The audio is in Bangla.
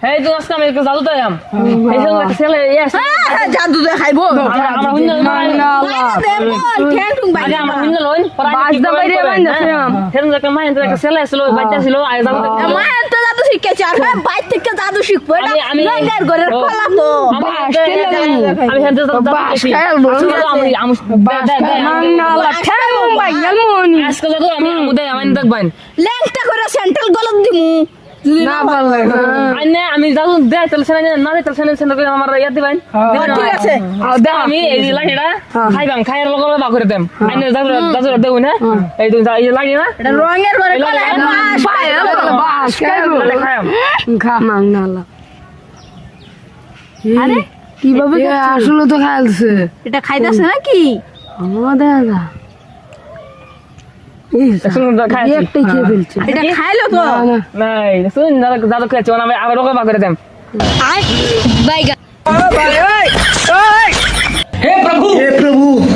এই তো আজকে আমি একটা জাদু দেয়াম এই যে একটা ছেলে আছে জাদু দেখাইবো আমরা হুইন আগে আমরা হুইন লই বাস দা বাইরে বান্দাছিলাম ফের একটা মাইন একটা ছেলে ছিল বাচ্চা ছিল আগে জাদু মায়ের তো জাদু শিখেছে আর বাইরে থেকে জাদু শিখবো এটা রঙের ঘরের কলা তো আমি হেন জাদু আমি আজকে জাদু আমি মুদে আমি দেখবেন ল্যাংটা করে সেন্ট্রাল গলত দিমু না ভালো লাগে আইনে আমি জাদু দেই তাহলে সেনা না দেই তাহলে সেনা করে আমার ইয়া দিবেন ঠিক আছে আমি এই লাঠিটা খাইবাম খাইয়ার লগে বা করে দেম আইনে জাদু জাদু দেউ না এই তো এই লাগি না এটা রঙের ঘরের কলা বাস খাইয়াম খা মাংনালা আরে কিভাবে আসলে তো খাইছে এটা খাইতাছে নাকি আমাদের দাদা খাইছি একটাই খেয়ে ফেলছে এটা খাইলো তো নাই শুন জাদু খেয়েছি আমি আবার লগে বা করে দেম বাইগা हे प्रभु